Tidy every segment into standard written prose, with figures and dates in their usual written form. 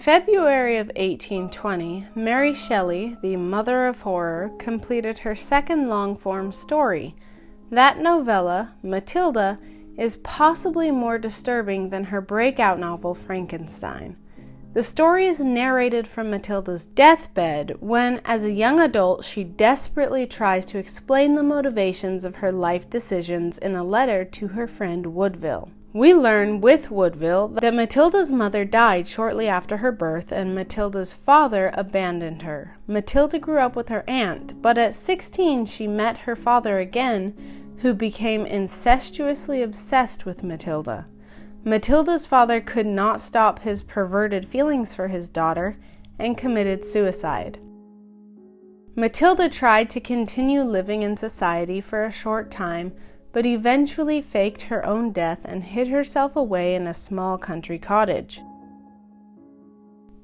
February of 1820, Mary Shelley, the mother of horror, completed her second long-form story. That novella, Matilda, is possibly more disturbing than her breakout novel Frankenstein. The story is narrated from Matilda's deathbed when, as a young adult, she desperately tries to explain the motivations of her life decisions in a letter to her friend Woodville. We learn with Woodville that Matilda's mother died shortly after her birth and Matilda's father abandoned her. Matilda grew up with her aunt, but at 16 she met her father again, who became incestuously obsessed with Matilda. Matilda's father could not stop his perverted feelings for his daughter and committed suicide. Matilda tried to continue living in society for a short time, but eventually faked her own death and hid herself away in a small country cottage.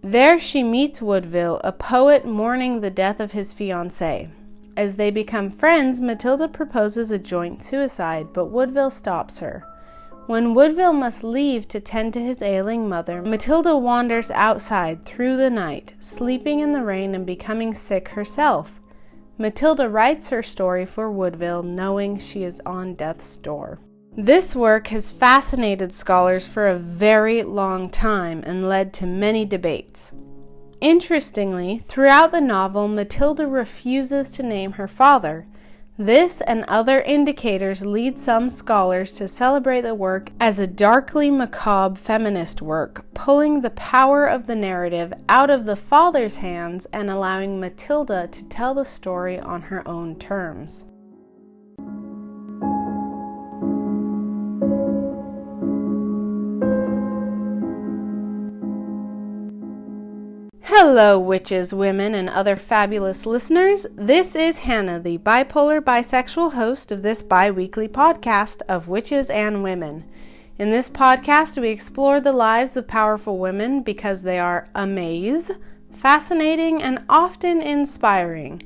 There she meets Woodville, a poet mourning the death of his fiancée. As they become friends, Matilda proposes a joint suicide, but Woodville stops her. When Woodville must leave to tend to his ailing mother, Matilda wanders outside through the night, sleeping in the rain and becoming sick herself. Matilda writes her story for Woodville, knowing she is on death's door. This work has fascinated scholars for a very long time and led to many debates. Interestingly, throughout the novel, Matilda refuses to name her father. This and other indicators lead some scholars to celebrate the work as a darkly macabre feminist work, pulling the power of the narrative out of the father's hands and allowing Matilda to tell the story on her own terms. Hello, witches, women, and other fabulous listeners. This is Hannah, the bipolar bisexual host of this bi-weekly podcast of Witches and Women. In this podcast, we explore the lives of powerful women because they are fascinating, and often inspiring.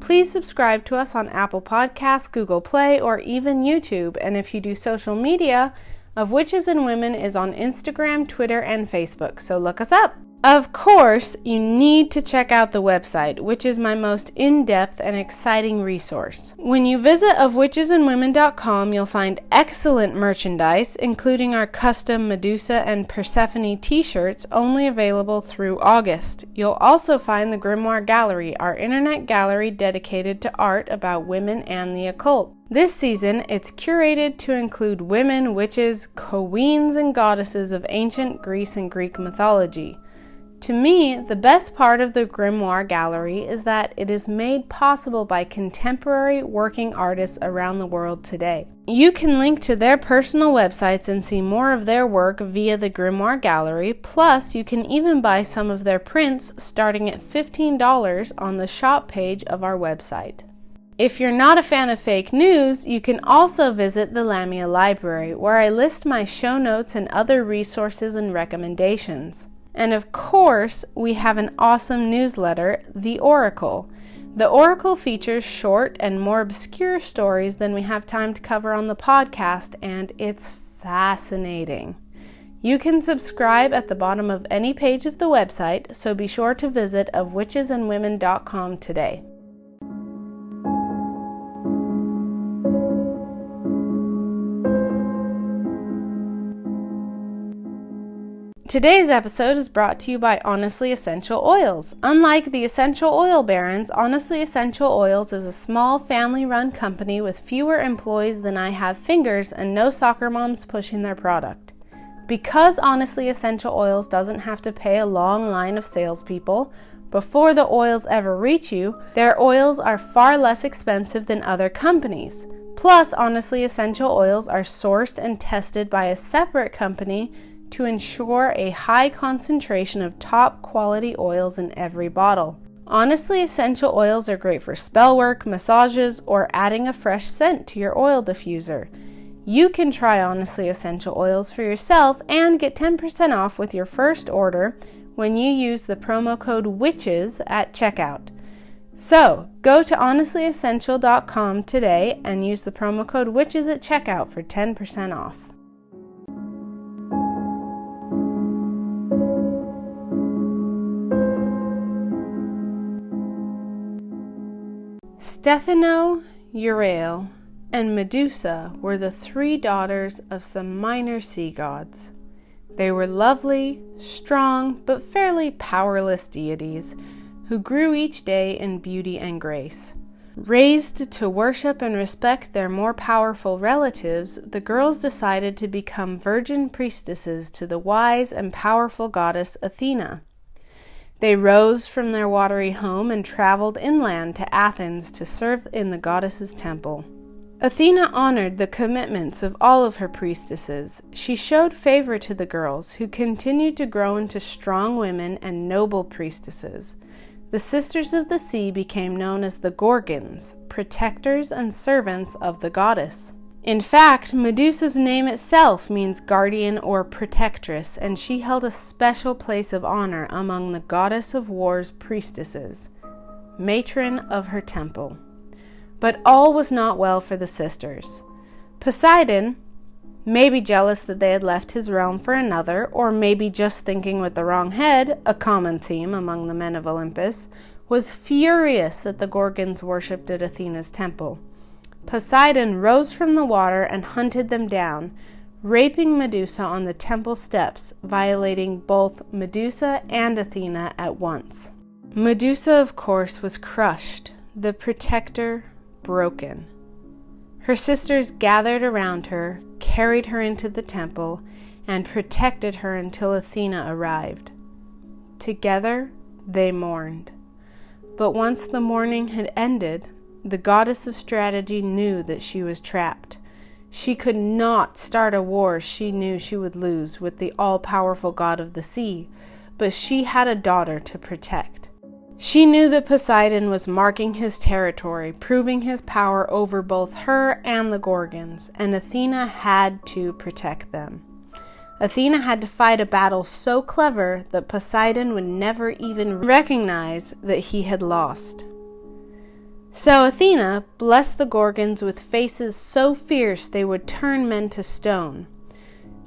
Please subscribe to us on Apple Podcasts, Google Play, or even YouTube. And if you do social media, Of Witches and Women is on Instagram, Twitter, and Facebook, so look us up. Of course, you need to check out the website, which is my most in-depth and exciting resource. When you visit ofwitchesandwomen.com, you'll find excellent merchandise, including our custom Medusa and Persephone t-shirts, only available through August. You'll also find the Grimoire Gallery, our internet gallery dedicated to art about women and the occult. This season, it's curated to include women, witches, queens, and goddesses of ancient Greece and Greek mythology. To me, the best part of the Grimoire Gallery is that it is made possible by contemporary working artists around the world today. You can link to their personal websites and see more of their work via the Grimoire Gallery, plus you can even buy some of their prints starting at $15 on the shop page of our website. If you're not a fan of fake news, you can also visit the Lamia Library, where I list my show notes and other resources and recommendations. And of course, we have an awesome newsletter, The Oracle. The Oracle features short and more obscure stories than we have time to cover on the podcast, and it's fascinating. You can subscribe at the bottom of any page of the website, so be sure to visit ofwitchesandwomen.com today. Today's episode is brought to you by Honestly Essential Oils. Unlike the essential oil barons, Honestly Essential Oils is a small family-run company with fewer employees than I have fingers and no soccer moms pushing their product. Because Honestly Essential Oils doesn't have to pay a long line of salespeople before the oils ever reach you, their oils are far less expensive than other companies. Plus, Honestly Essential Oils are sourced and tested by a separate company to ensure a high concentration of top quality oils in every bottle. Honestly Essential Oils are great for spell work, massages, or adding a fresh scent to your oil diffuser. You can try Honestly Essential Oils for yourself and get 10% off with your first order when you use the promo code WITCHES at checkout. So, go to honestlyessential.com today and use the promo code WITCHES at checkout for 10% off. Stethano, Urael, and Medusa were the 3 daughters of some minor sea gods. They were lovely, strong, but fairly powerless deities who grew each day in beauty and grace. Raised to worship and respect their more powerful relatives, the girls decided to become virgin priestesses to the wise and powerful goddess Athena. They rose from their watery home and traveled inland to Athens to serve in the goddess's temple. Athena honored the commitments of all of her priestesses. She showed favor to the girls, who continued to grow into strong women and noble priestesses. The Sisters of the Sea became known as the Gorgons, protectors and servants of the goddess. In fact, Medusa's name itself means guardian or protectress, and she held a special place of honor among the goddess of war's priestesses, matron of her temple. But all was not well for the sisters. Poseidon, maybe jealous that they had left his realm for another, or maybe just thinking with the wrong head, a common theme among the men of Olympus, was furious that the Gorgons worshipped at Athena's temple. Poseidon rose from the water and hunted them down, raping Medusa on the temple steps, violating both Medusa and Athena at once. Medusa, of course, was crushed, the protector broken. Her sisters gathered around her, carried her into the temple, and protected her until Athena arrived. Together, they mourned. But once the mourning had ended, the goddess of strategy knew that she was trapped. She could not start a war she knew she would lose with the all-powerful god of the sea, but she had a daughter to protect. She knew that Poseidon was marking his territory, proving his power over both her and the Gorgons, and Athena had to protect them. Athena had to fight a battle so clever that Poseidon would never even recognize that he had lost. So Athena blessed the Gorgons with faces so fierce they would turn men to stone.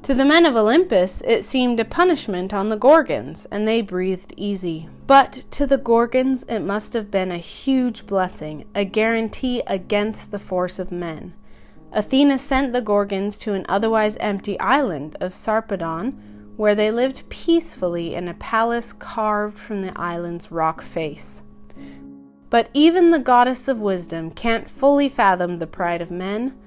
To the men of Olympus, it seemed a punishment on the Gorgons, and they breathed easy. But to the Gorgons, it must have been a huge blessing, a guarantee against the force of men. Athena sent the Gorgons to an otherwise empty island of Sarpedon, where they lived peacefully in a palace carved from the island's rock face. But even the goddess of wisdom can't fully fathom the pride of men.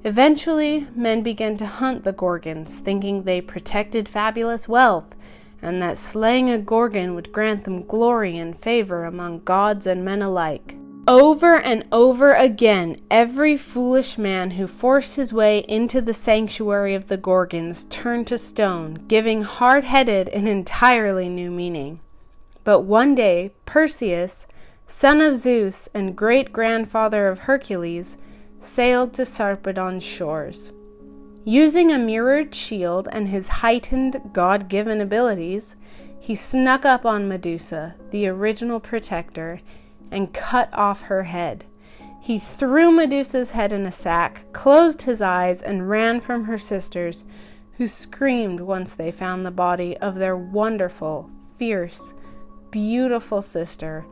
Eventually, men began to hunt the Gorgons, thinking they protected fabulous wealth, and that slaying a Gorgon would grant them glory and favor among gods and men alike. Over and over again, every foolish man who forced his way into the sanctuary of the Gorgons turned to stone, giving hard-headed an entirely new meaning. But one day, Perseus, son of Zeus and great-grandfather of Hercules, sailed to Sarpedon's shores. Using a mirrored shield and his heightened God-given abilities, he snuck up on Medusa, the original protector, and cut off her head. He threw Medusa's head in a sack, closed his eyes, and ran from her sisters, who screamed once they found the body of their wonderful, fierce, beautiful sister,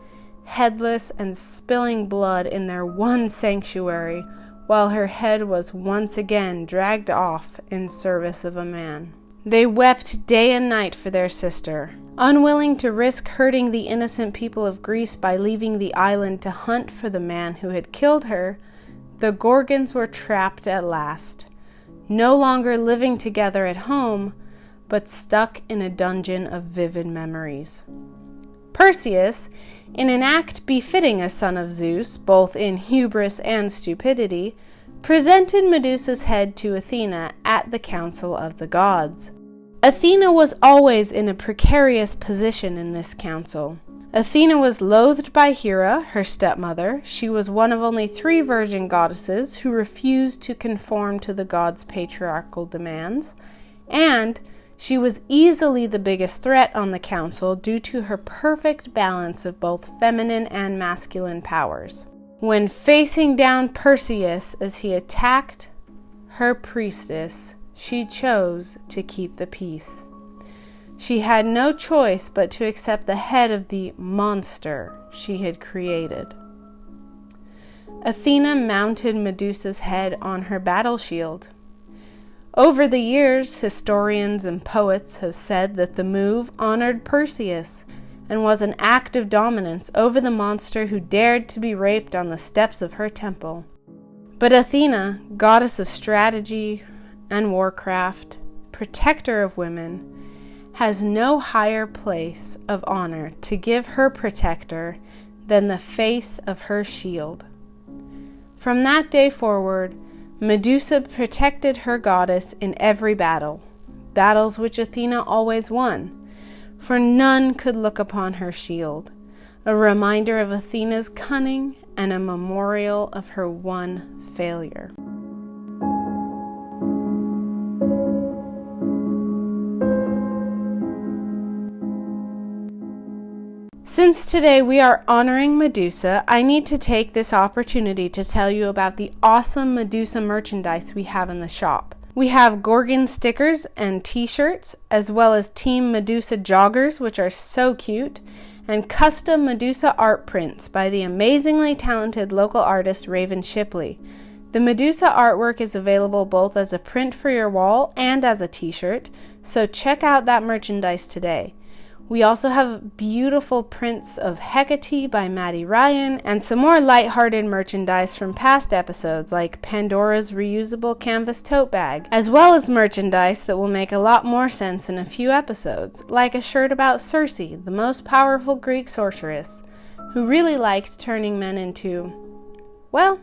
headless and spilling blood in their one sanctuary, while her head was once again dragged off in service of a man. They wept day and night for their sister. Unwilling to risk hurting the innocent people of Greece by leaving the island to hunt for the man who had killed her, the Gorgons were trapped at last, no longer living together at home, but stuck in a dungeon of vivid memories. Perseus, in an act befitting a son of Zeus, both in hubris and stupidity, presented Medusa's head to Athena at the council of the gods. Athena was always in a precarious position in this council. Athena was loathed by Hera, her stepmother. She was one of only 3 virgin goddesses who refused to conform to the gods' patriarchal demands, and she was easily the biggest threat on the council due to her perfect balance of both feminine and masculine powers. When facing down Perseus as he attacked her priestess, she chose to keep the peace. She had no choice but to accept the head of the monster she had created. Athena mounted Medusa's head on her battle shield. Over the years, historians and poets have said that the move honored Perseus and was an act of dominance over the monster who dared to be raped on the steps of her temple. But Athena, goddess of strategy and warcraft, protector of women, has no higher place of honor to give her protector than the face of her shield. From that day forward, Medusa protected her goddess in every battle, battles which Athena always won, for none could look upon her shield, a reminder of Athena's cunning and a memorial of her one failure. Since today we are honoring Medusa, I need to take this opportunity to tell you about the awesome Medusa merchandise we have in the shop. We have Gorgon stickers and t-shirts, as well as Team Medusa joggers, which are so cute, and custom Medusa art prints by the amazingly talented local artist Raven Shipley. The Medusa artwork is available both as a print for your wall and as a t-shirt, so check out that merchandise today. We also have beautiful prints of Hecate by Maddie Ryan and some more lighthearted merchandise from past episodes like Pandora's reusable canvas tote bag, as well as merchandise that will make a lot more sense in a few episodes, like a shirt about Circe, the most powerful Greek sorceress, who really liked turning men into, well,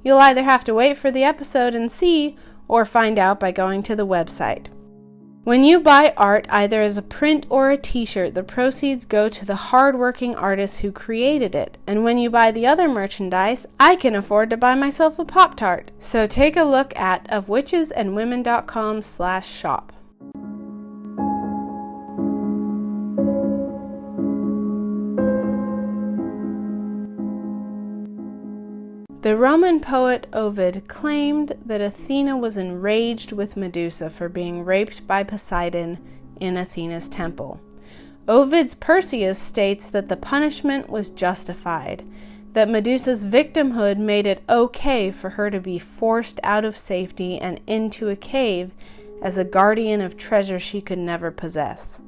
you'll either have to wait for the episode and see, or find out by going to the website. When you buy art, either as a print or a t-shirt, the proceeds go to the hard-working artists who created it. And when you buy the other merchandise, I can afford to buy myself a Pop-Tart. So take a look at ofwitchesandwomen.com/shop. The Roman poet Ovid claimed that Athena was enraged with Medusa for being raped by Poseidon in Athena's temple. Ovid's Perseus states that the punishment was justified, that Medusa's victimhood made it okay for her to be forced out of safety and into a cave as a guardian of treasure she could never possess.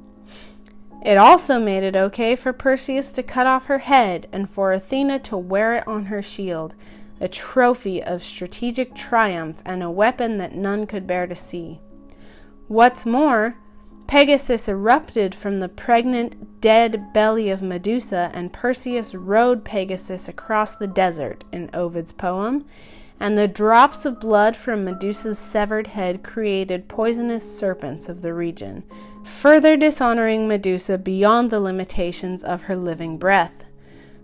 It also made it okay for Perseus to cut off her head and for Athena to wear it on her shield, a trophy of strategic triumph and a weapon that none could bear to see. What's more, Pegasus erupted from the pregnant, dead belly of Medusa, and Perseus rode Pegasus across the desert in Ovid's poem, and the drops of blood from Medusa's severed head created poisonous serpents of the region, further dishonoring Medusa beyond the limitations of her living breath.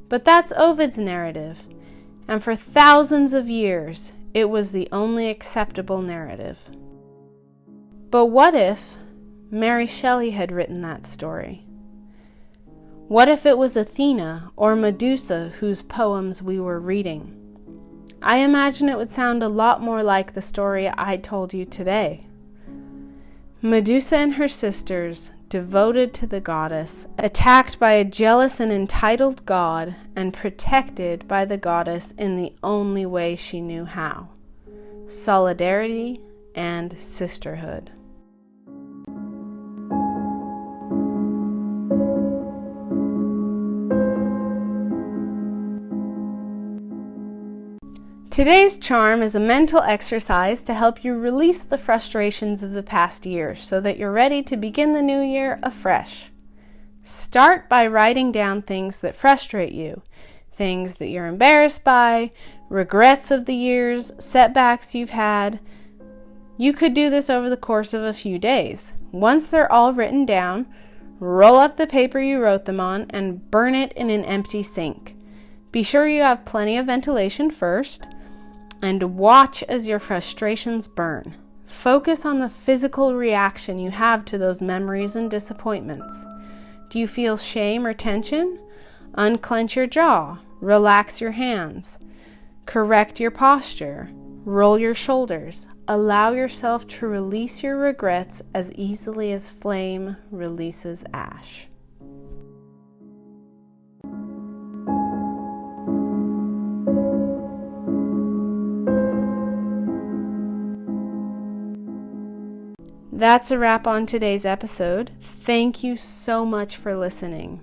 But that's Ovid's narrative. And for thousands of years, it was the only acceptable narrative. But what if Mary Shelley had written that story? What if it was Athena or Medusa whose poems we were reading? I imagine it would sound a lot more like the story I told you today. Medusa and her sisters, devoted to the goddess, attacked by a jealous and entitled god, and protected by the goddess in the only way she knew how: solidarity and sisterhood. Today's charm is a mental exercise to help you release the frustrations of the past year so that you're ready to begin the new year afresh. Start by writing down things that frustrate you, things that you're embarrassed by, regrets of the years, setbacks you've had. You could do this over the course of a few days. Once they're all written down, roll up the paper you wrote them on and burn it in an empty sink. Be sure you have plenty of ventilation first, and watch as your frustrations burn. Focus on the physical reaction you have to those memories and disappointments. Do you feel shame or tension? Unclench your jaw. Relax your hands. Correct your posture. Roll your shoulders. Allow yourself to release your regrets as easily as flame releases ash. That's a wrap on today's episode. Thank you so much for listening.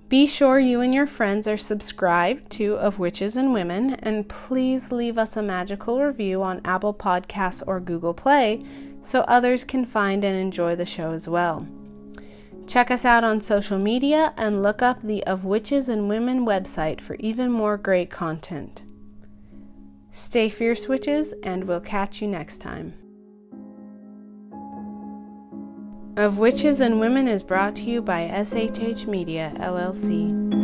Be sure you and your friends are subscribed to Of Witches and Women, and please leave us a magical review on Apple Podcasts or Google Play so others can find and enjoy the show as well. Check us out on social media and look up the Of Witches and Women website for even more great content. Stay fierce, witches, and we'll catch you next time. Of Witches and Women is brought to you by SHH Media, LLC.